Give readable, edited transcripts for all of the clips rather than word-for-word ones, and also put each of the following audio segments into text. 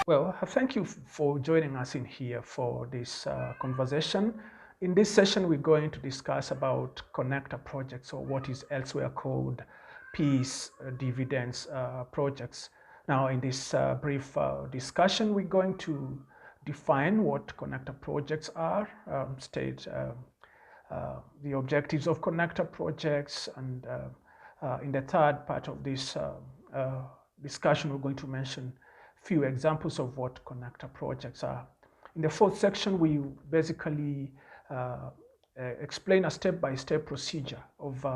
Well, thank you for joining us in here for this conversation. In this session, we're going to discuss about connector projects, or what is elsewhere called peace dividends projects. Now, in this brief discussion, we're going to define what connector projects are, state the objectives of connector projects, and in the third part of this discussion, we're going to mention few examples of what connector projects are. In the fourth section, we basically explain a step-by-step procedure of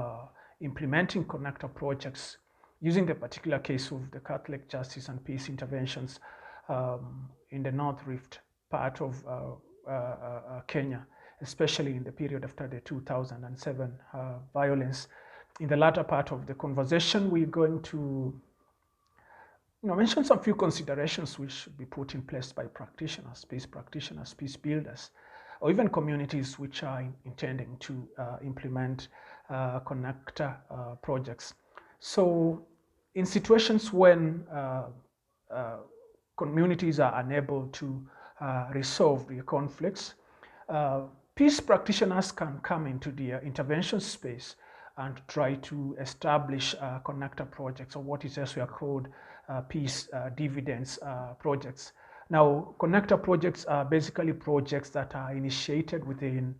implementing connector projects using the particular case of the Catholic Justice and Peace interventions in the North Rift part of Kenya, especially in the period after the 2007 violence. In the latter part of the conversation, we're going to mention some few considerations which should be put in place by practitioners, peace builders, or even communities which are intending to implement connector projects. So in situations when communities are unable to resolve the conflicts, peace practitioners can come into the intervention space and try to establish connector projects, or what is also called peace dividends projects. Now, connector projects are basically projects that are initiated within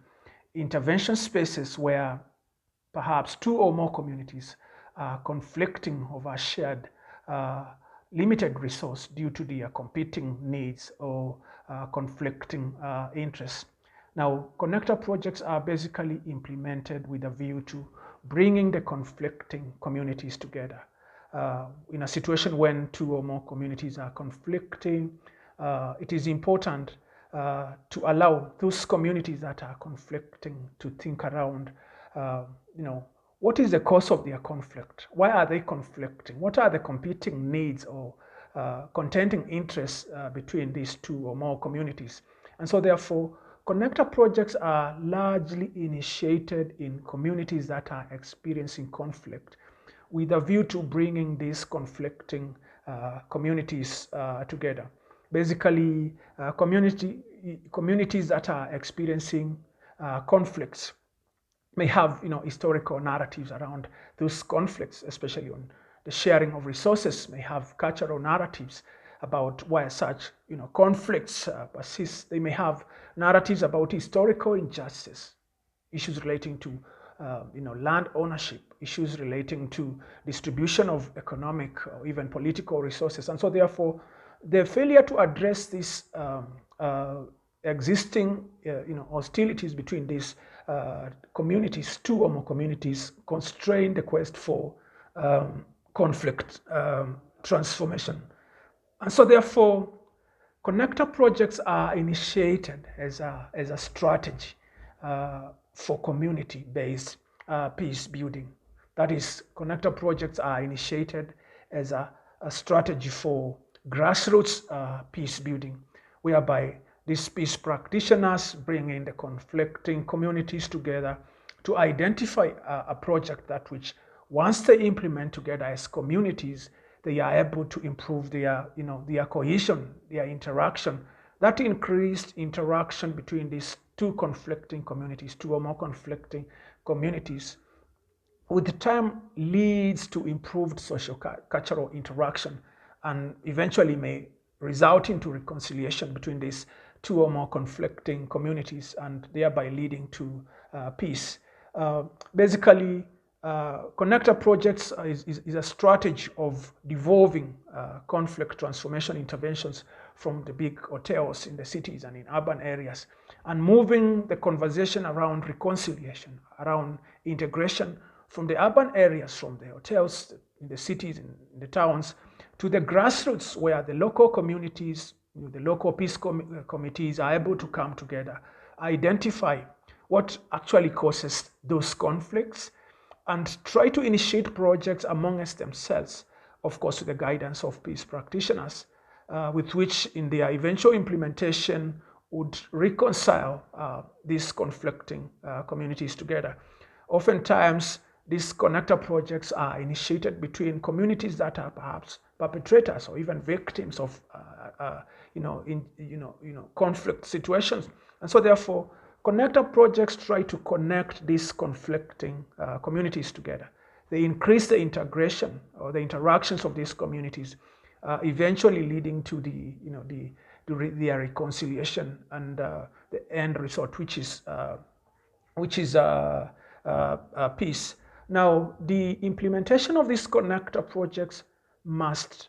intervention spaces where perhaps two or more communities are conflicting over shared limited resource due to their competing needs or conflicting interests. Now, connector projects are basically implemented with a view to bringing the conflicting communities together. In a situation when two or more communities are conflicting, it is important to allow those communities that are conflicting to think around, what is the cause of their conflict? Why are they conflicting? What are the competing needs or contending interests between these two or more communities? And so therefore, connector projects are largely initiated in communities that are experiencing conflict with a view to bringing these conflicting communities together. Basically, communities that are experiencing conflicts may have historical narratives around those conflicts, especially on the sharing of resources, may have cultural narratives about why such conflicts persist. They may have narratives about historical injustice, issues relating to land ownership, issues relating to distribution of economic or even political resources. And so therefore, the failure to address these existing hostilities between these communities, two or more communities, constrain the quest for conflict transformation. And so therefore, connector projects are initiated as a strategy for community-based peace building. That is, connector projects are initiated as a strategy for grassroots peace building, whereby these peace practitioners bring in the conflicting communities together to identify a project that which, once they implement together as communities, they are able to improve their cohesion, their interaction. That increased interaction between these two conflicting communities, two or more conflicting communities, with time leads to improved social cultural interaction, and eventually may result into reconciliation between these two or more conflicting communities, and thereby leading to peace. Basically, connector projects is a strategy of devolving conflict transformation interventions from the big hotels in the cities and in urban areas, and moving the conversation around reconciliation, around integration from the urban areas, from the hotels in the cities, in the towns, to the grassroots, where the local communities, the local peace committees are able to come together, identify what actually causes those conflicts, and try to initiate projects amongst themselves, of course with the guidance of peace practitioners, with which in their eventual implementation would reconcile these conflicting communities together. Oftentimes, these connector projects are initiated between communities that are perhaps perpetrators or even victims of conflict situations. And so therefore, connector projects try to connect these conflicting communities together. They increase the integration or the interactions of these communities, eventually leading to their reconciliation and the end result, which is peace. Now, the implementation of these connector projects must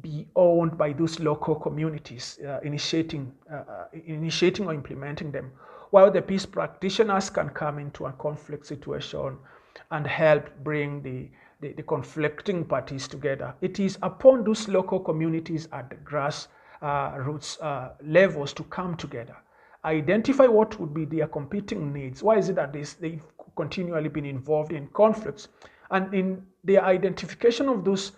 be owned by those local communities initiating or implementing them, while the peace practitioners can come into a conflict situation and help bring the conflicting parties together. It is upon those local communities at the grassroots levels to come together, identify what would be their competing needs. Why is it that they've continually been involved in conflicts? And in their identification of those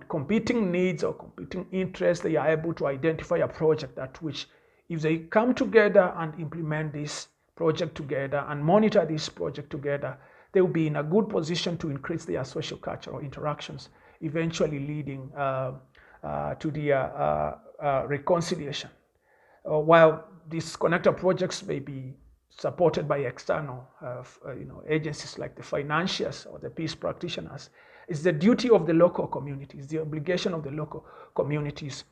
competing needs or competing interests, they are able to identify a project that which, if they come together and implement this project together and monitor this project together, they will be in a good position to increase their social cultural interactions, eventually leading to their reconciliation. While these connector projects may be supported by external agencies like the financiers or the peace practitioners, it's the duty of the local communities, the obligation of the local communities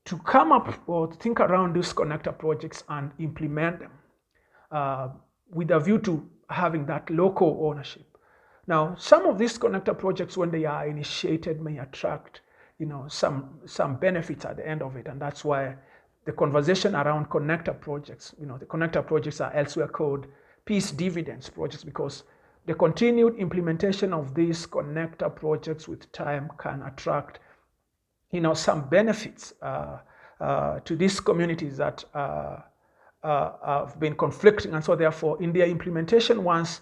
to come up or think around these connector projects and implement them with a view to having that local ownership. Now, some of these connector projects, when they are initiated, may attract some benefits at the end of it, and that's why the conversation around connector projects, the connector projects are elsewhere called peace dividends projects, because the continued implementation of these connector projects with time can attract, some benefits to these communities that have been conflicting. And so therefore, in their implementation, once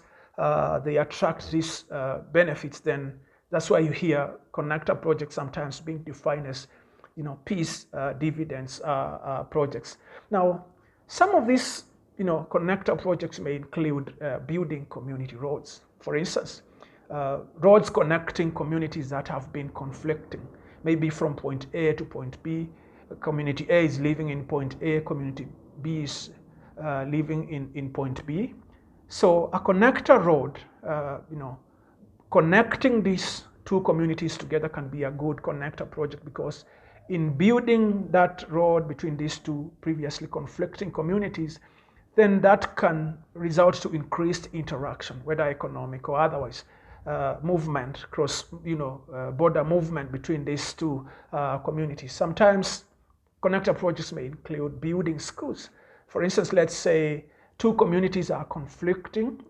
they attract these benefits, then that's why you hear connector projects sometimes being defined as peace dividends projects. Now, some of these connector projects may include building community roads. For instance, roads connecting communities that have been conflicting, maybe from point A to point B. Community A is living in point A, community B is living in point B. So a connector road, connecting these two communities together can be a good connector project, because in building that road between these two previously conflicting communities, then that can result to increased interaction, whether economic or otherwise, movement, border movement between these two communities. Sometimes connector projects may include building schools. For instance, let's say two communities are conflicting,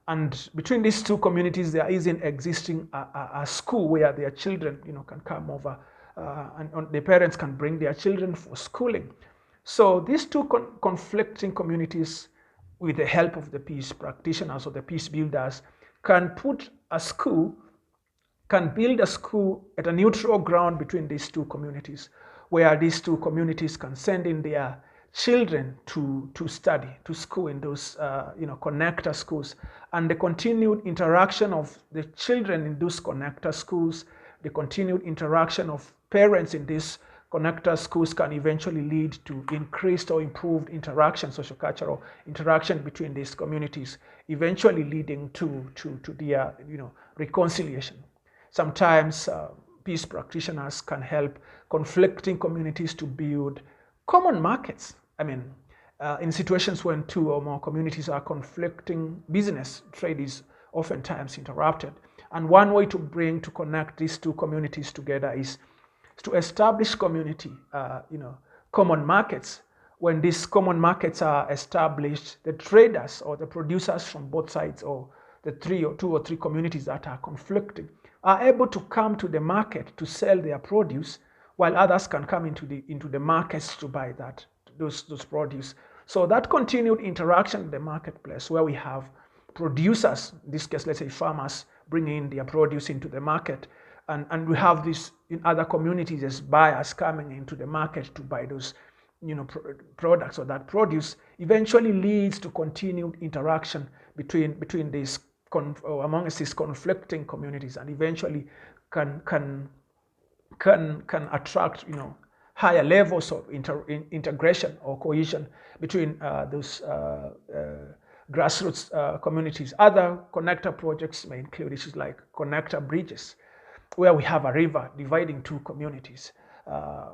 and between these two communities there isn't existing a school where their children can come over, and the parents can bring their children for schooling. So these two conflicting communities, with the help of the peace practitioners or the peace builders, can build a school at a neutral ground between these two communities, where these two communities can send in their children to study, to school in those connector schools. And the continued interaction of the children in those connector schools, the continued interaction of parents in these connector schools can eventually lead to increased or improved interaction, social-cultural interaction between these communities, eventually leading to their reconciliation. Sometimes peace practitioners can help conflicting communities to build common markets. In situations when two or more communities are conflicting, business, trade is oftentimes interrupted. And one way to connect these two communities together is to establish community, common markets. When these common markets are established, the traders or the producers from both sides, or the two or three communities that are conflicting, are able to come to the market to sell their produce, while others can come into the markets to buy those produce. So that continued interaction in the marketplace, where we have producers, in this case, let's say farmers, bringing in their produce into the market, and we have this in other communities as buyers coming into the market to buy those products or that produce, eventually leads to continued interaction between these amongst these conflicting communities, and eventually can attract higher levels of integration or cohesion between those grassroots communities. Other connector projects may include issues like connector bridges, where we have a river dividing two communities.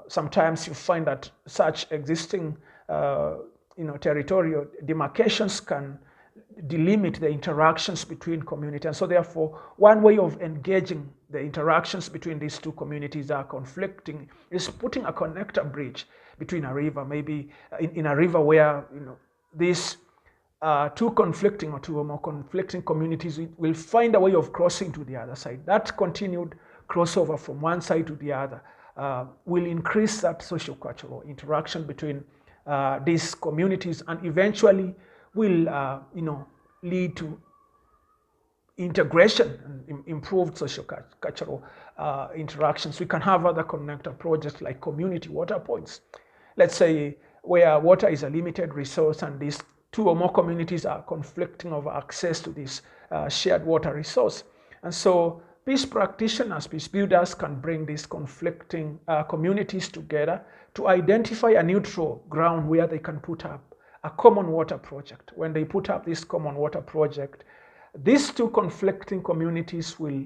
Sometimes you find that such existing territorial demarcations can delimit the interactions between communities. And so therefore, one way of engaging the interactions between these two communities that are conflicting is putting a connector bridge between a river, maybe in a river where these two conflicting or two or more conflicting communities will find a way of crossing to the other side. That continued crossover from one side to the other will increase that socio-cultural interaction between these communities, and eventually will lead to integration and improved socio-cultural interactions. We can have other connector projects like community water points. Let's say where water is a limited resource and these two or more communities are conflicting over access to this shared water resource. And so peace practitioners, peace builders can bring these conflicting communities together to identify a neutral ground where they can put up a common water project. When they put up this common water project, these two conflicting communities will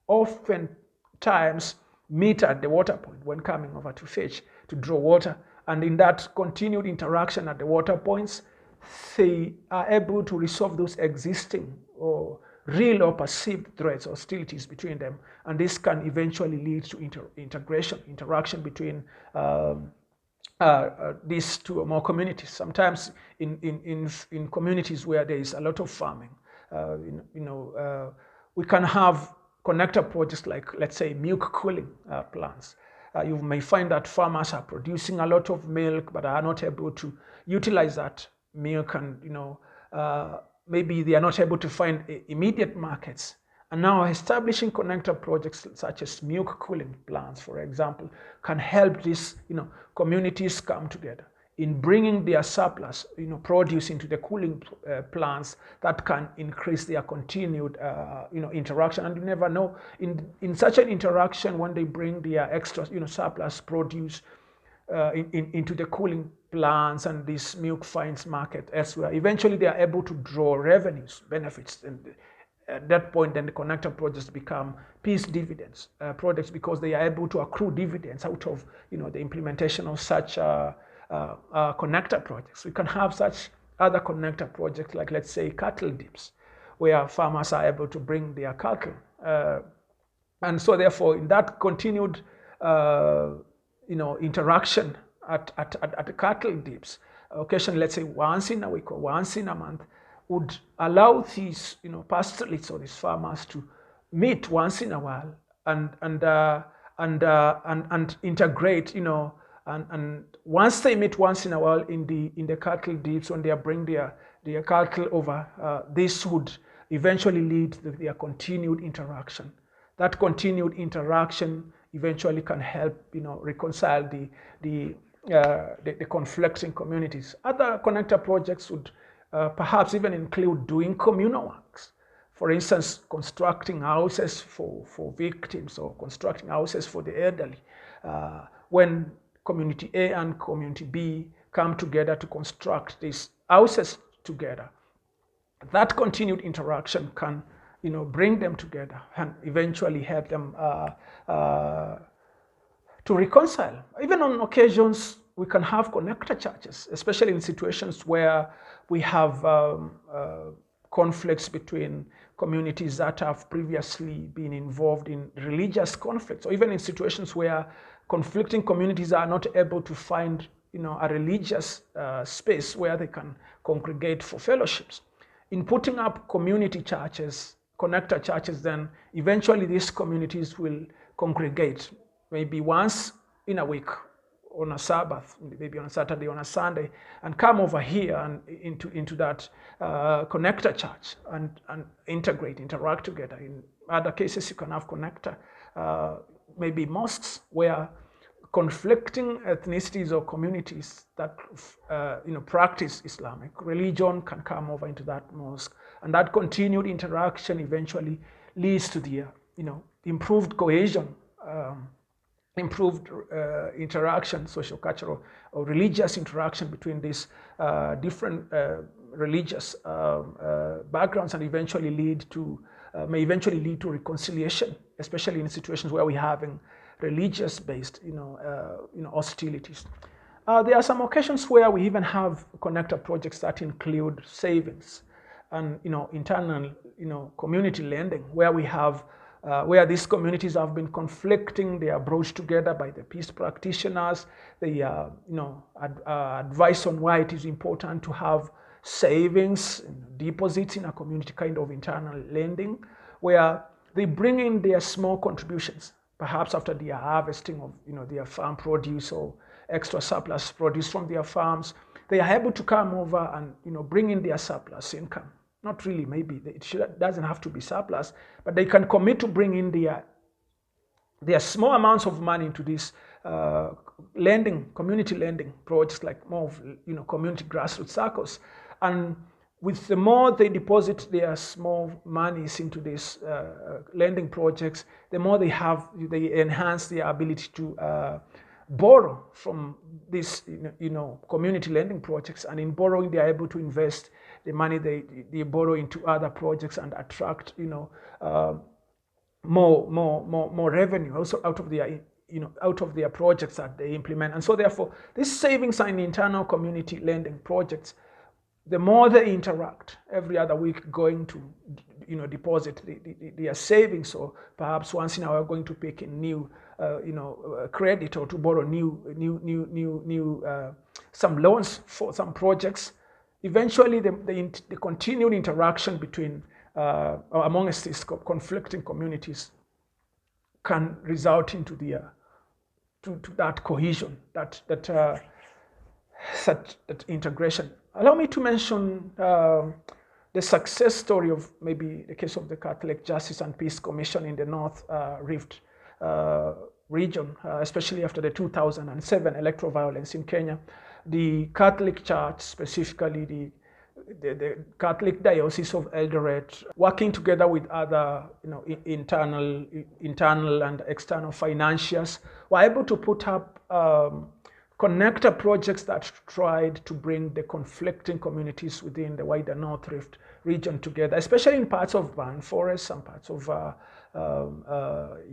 oftentimes meet at the water point when coming over to fetch, to draw water. And in that continued interaction at the water points, they are able to resolve those existing or real or perceived threats or hostilities between them. And this can eventually lead to interaction between these two or more communities. Sometimes in communities where there is a lot of farming, we can have connector projects like, let's say, milk cooling plants. You may find that farmers are producing a lot of milk but are not able to utilize that milk, and maybe they are not able to find immediate markets. And now establishing connector projects such as milk cooling plants, for example, can help these communities come together in bringing their surplus produce into the cooling plants that can increase their continued interaction. And you never know, in such an interaction, when they bring their extra surplus produce into the cooling plants and this milk finds market elsewhere, eventually they are able to draw revenues, benefits, and at that point then the connector projects become peace dividends projects, because they are able to accrue dividends out of the implementation of such connector projects. We can have such other connector projects like, let's say, cattle dips, where farmers are able to bring their cattle, and so therefore in that continued interaction at the cattle dips, occasionally, let's say once in a week or once in a month, would allow these pastoralists or these farmers to meet once in a while and integrate, and once they meet once in a while in the cattle dips, when they bring their cattle over, this would eventually lead to their continued interaction. That continued interaction eventually can help reconcile the conflicting communities. Other connector projects would perhaps even include doing communal works. For instance, constructing houses for victims or constructing houses for the elderly. When community A and community B come together to construct these houses together, that continued interaction can bring them together and eventually help them to reconcile. Even on occasions, we can have connector churches, especially in situations where we have conflicts between communities that have previously been involved in religious conflicts, or even in situations where conflicting communities are not able to find a religious space where they can congregate for fellowships. In putting up community churches, connector churches, then eventually these communities will congregate maybe once in a week on a Sabbath, maybe on a Saturday, on a Sunday, and come over here and into that connector church and interact together. In other cases, you can have connector, maybe mosques, where conflicting ethnicities or communities that practice Islamic religion can come over into that mosque, and that continued interaction eventually leads to the improved cohesion improved interaction, social, cultural, or religious interaction between these different religious backgrounds, and eventually may eventually lead to reconciliation, especially in situations where we're having religious-based, hostilities. There are some occasions where we even have connector projects that include savings and internal community lending, where we have where these communities have been conflicting. They are brought together by the peace practitioners. They advice on why it is important to have savings, deposits in a community, kind of internal lending, where they bring in their small contributions, perhaps after their harvesting of their farm produce or extra surplus produce from their farms. They are able to come over and bring in their surplus income. Not really, maybe it doesn't have to be surplus, but they can commit to bring in their small amounts of money into these community lending projects, like more of community grassroots circles. And with the more they deposit their small monies into these lending projects, the more they enhance their ability to borrow from these community lending projects. And in borrowing, they are able to invest the money they borrow into other projects and attract more revenue also out of their projects that they implement. And so therefore, these savings and internal community lending projects, the more they interact every other week, going to deposit their savings, or perhaps once in a while going to pick in new credit, or to borrow some loans for some projects. Eventually, the continued interaction between amongst these conflicting communities can result into to that cohesion, that integration. Allow me to mention the success story of maybe the case of the Catholic Justice and Peace Commission in the North Rift region, especially after the 2007 electoral violence in Kenya. The Catholic Church, specifically the Catholic Diocese of Eldoret, working together with other internal and external financiers, were able to put up connector projects that tried to bring the conflicting communities within the wider North Rift region together, especially in parts of Ban Forest, some parts of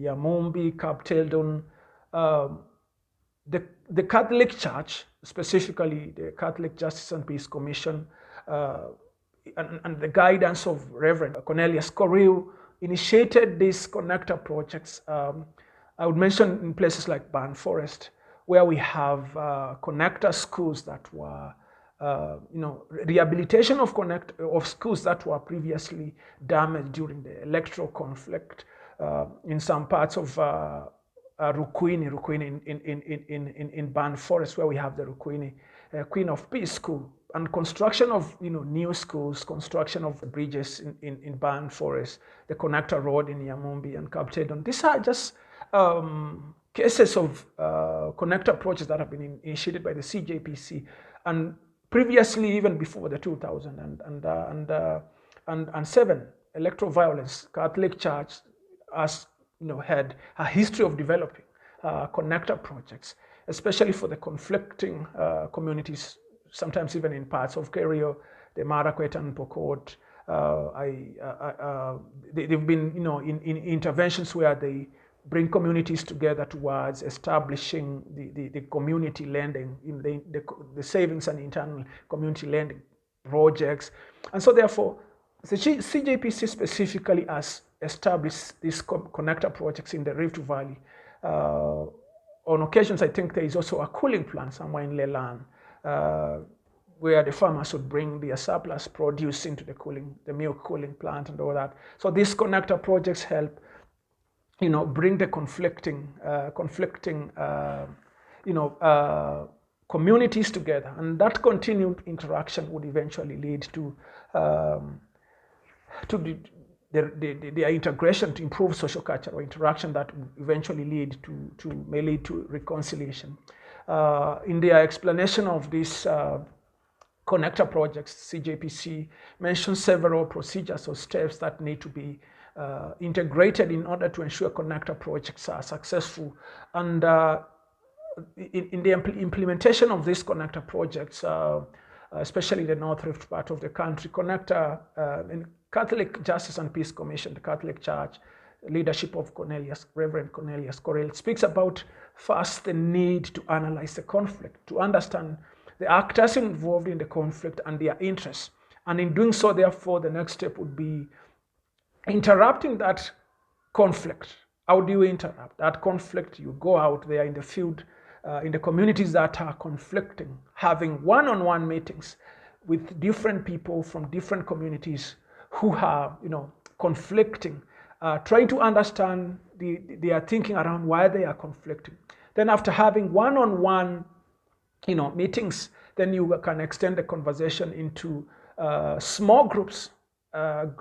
Yamumbi, Kapteldon. The Catholic Church, specifically the Catholic Justice and Peace Commission, and the guidance of Reverend Cornelius Korir, initiated these connector projects. I would mention in places like Ban Forest, where we have connector schools that were, rehabilitation of schools that were previously damaged during the electoral conflict in some parts of Rukwini in Ban Forest, where we have the Rukwini Queen of Peace School, and construction of new schools, construction of bridges in Ban Forest, the connector road in Yamumbi and Kaptedon. These are just cases of connector projects that have been initiated by the CJPC, and previously, even before the 2007 electoral violence, Catholic Church has had a history of developing connector projects, especially for the conflicting communities, sometimes even in parts of Kerio, the Marakwet and Pokot. They've been in interventions where they bring communities together towards establishing the community lending, the savings and internal community lending projects. And so therefore, the CJPC specifically has established these connector projects in the Rift Valley. On occasions, I think there is also a cooling plant somewhere in Lelan, where the farmers would bring their surplus produce into the milk cooling plant and all that. So these connector projects help bring the conflicting communities together, and that continued interaction would eventually lead to their integration, to improve social cultural interaction that would eventually may lead to reconciliation. In their explanation of these connector projects, CJPC mentions several procedures or steps that need to be integrated in order to ensure connector projects are successful. And in the implementation of these connector projects, especially the North Rift part of the country, connector and Catholic Justice and Peace Commission, the Catholic Church, leadership of Reverend Cornelius Korir, speaks about first the need to analyze the conflict, to understand the actors involved in the conflict and their interests. And in doing so, therefore, the next step would be interrupting that conflict. How do you interrupt that conflict? You go out there in the field, in the communities that are conflicting, having one-on-one meetings with different people from different communities who are, conflicting, trying to understand their thinking around why they are conflicting. Then after having one-on-one, meetings, then you can extend the conversation into small groups,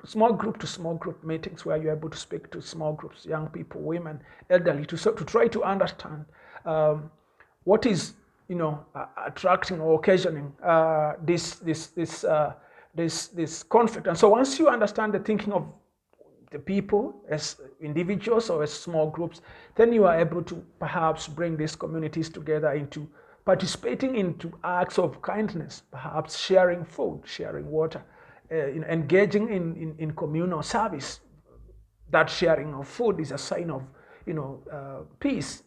small group to small group meetings where you're able to speak to small groups, young people, women, elderly, to try to understand what is, attracting or occasioning this conflict. And so once you understand the thinking of the people as individuals or as small groups, then you are able to perhaps bring these communities together into participating into acts of kindness, perhaps sharing food, sharing water, engaging in communal service. That sharing of food is a sign of, peace,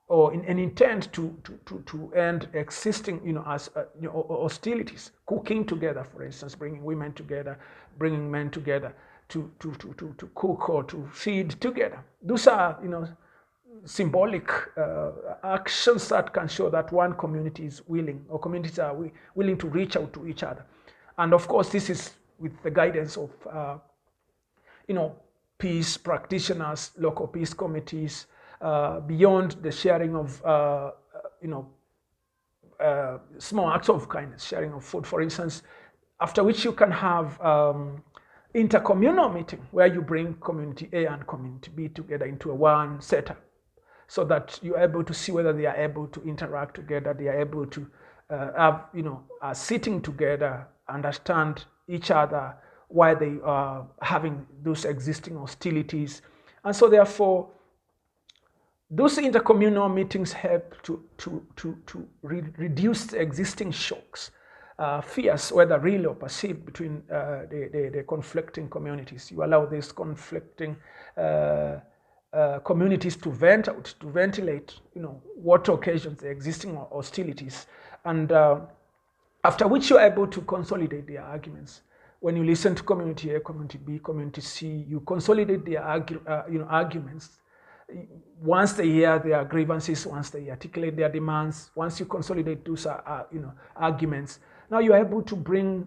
or an intent to end existing, as hostilities. Cooking together, for instance, bringing women together, bringing men together to cook or to feed together. Those are, symbolic actions that can show that one community is willing, or communities are willing to reach out to each other. And of course, this is with the guidance of, peace practitioners, local peace committees, beyond the sharing of, small acts of kindness, sharing of food, for instance, after which you can have intercommunal meeting where you bring community A and community B together into a one setup, so that you're able to see whether they are able to interact together, they are able to have, sitting together, understand each other, why they are having those existing hostilities. And so therefore, those intercommunal meetings help to reduce the existing shocks, fears, whether real or perceived, between the conflicting communities. You allow these conflicting communities to vent out, to ventilate, what occasions the existing hostilities, and after which you're able to consolidate their arguments. When you listen to community A, community B, community C, you consolidate their arguments. Once they hear their grievances, once they articulate their demands, once you consolidate those arguments, now you're able to bring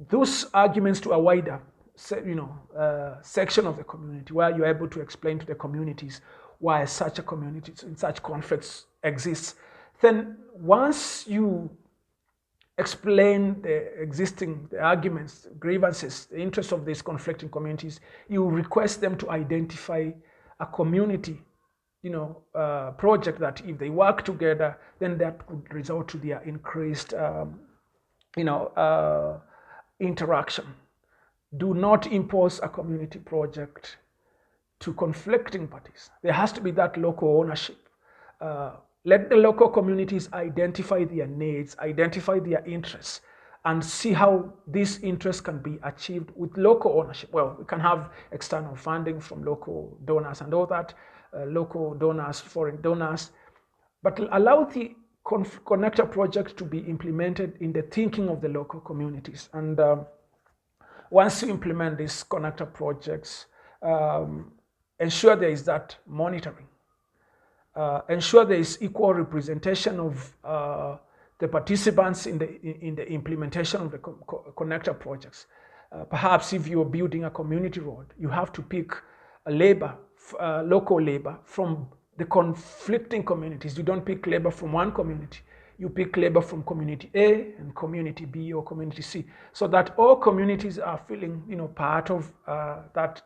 those arguments to a wider section of the community, where you're able to explain to the communities why such a community in such conflicts exists. Then once you explain the arguments, grievances, the interests of these conflicting communities, you request them to identify a community, project that if they work together, then that could result to their increased, interaction. Do not impose a community project to conflicting parties. There has to be that local ownership. Let the local communities identify their needs, identify their interests, and see how these interests can be achieved with local ownership. Well, we can have external funding from local donors and all that, local donors, foreign donors, but allow the connector project to be implemented in the thinking of the local communities. And once you implement these connector projects, ensure there is that monitoring. Ensure there is equal representation of the participants in the implementation of the connector projects. Perhaps if you're building a community road, you have to pick a local labor from the conflicting communities. You don't pick labor from one community. You pick labor from community A and community B or community C, so that all communities are feeling, part of that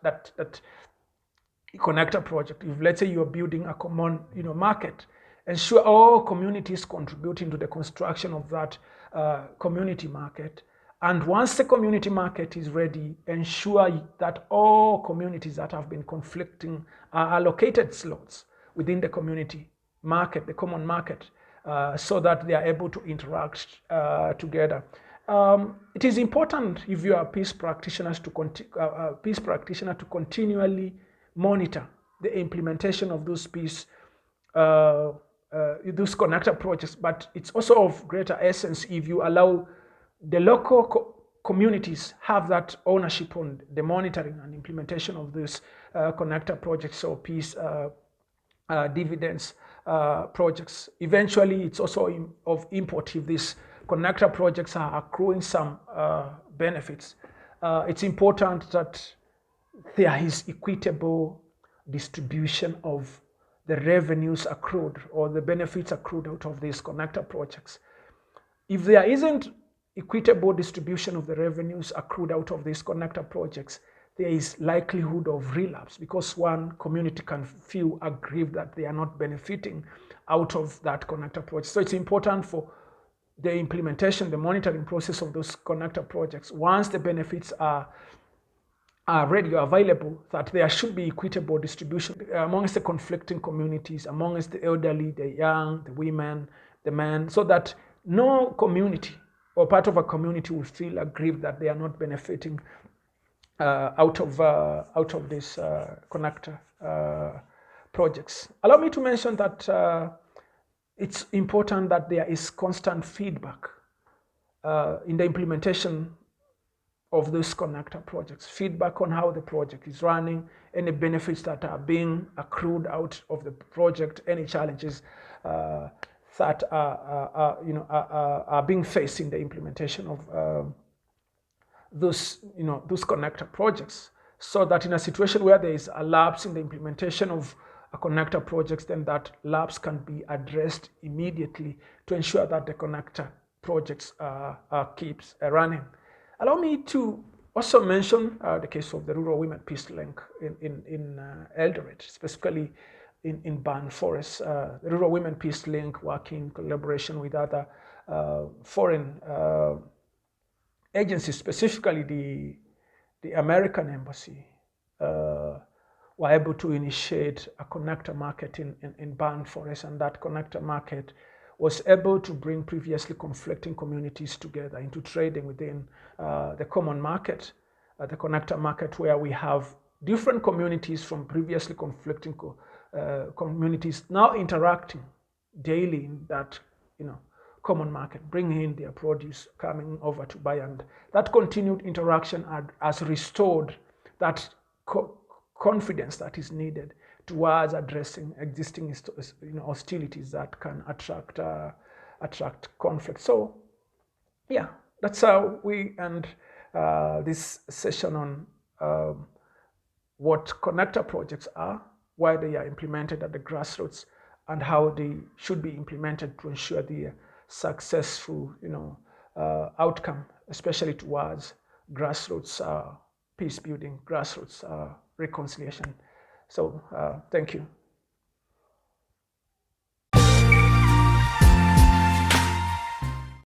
connector project. If, let's say, you're building a common, market, ensure all communities contributing to the construction of that community market, And once the community market is ready, ensure that all communities that have been conflicting are allocated slots within the community market, the common market, so that they are able to interact together. It is important if you are a peace practitioner to continually monitor the implementation of those those connector projects, but it's also of greater essence if you allow the local communities have that ownership on the monitoring and implementation of these connector projects or peace dividends projects. Eventually, it's also of import if these connector projects are accruing some benefits. It's important that there is equitable distribution of the revenues accrued or the benefits accrued out of these connector projects. If there isn't equitable distribution of the revenues accrued out of these connector projects, there is likelihood of relapse because one community can feel aggrieved that they are not benefiting out of that connector project. So it's important for the implementation, the monitoring process of those connector projects. Once the benefits are ready or available, that there should be equitable distribution amongst the conflicting communities, amongst the elderly, the young, the women, the men, so that no community or part of a community will feel aggrieved that they are not benefiting out of these connector projects. Allow me to mention that it's important that there is constant feedback in the implementation of those connector projects, feedback on how the project is running, any benefits that are being accrued out of the project, any challenges that are being faced in the implementation of those connector projects, so that in a situation where there is a lapse in the implementation of a connector projects, then that lapse can be addressed immediately to ensure that the connector projects keeps running. Allow me to also mention the case of the Rural Women Peace Link in Eldoret, specifically in Ban Forest. The Rural Women Peace Link, working in collaboration with other foreign agencies, specifically the American Embassy, were able to initiate a connector market in Ban Forest, and that connector market was able to bring previously conflicting communities together into trading within the common market, the connector market, where we have different communities from previously conflicting communities now interacting daily in that common market, bringing in their produce, coming over to buy, and that continued interaction has restored that confidence that is needed towards addressing existing hostilities that can attract conflict. So yeah, that's how we end this session on what connector projects are, why they are implemented at the grassroots, and how they should be implemented to ensure the successful outcome, especially towards grassroots peace building, grassroots reconciliation. So thank you.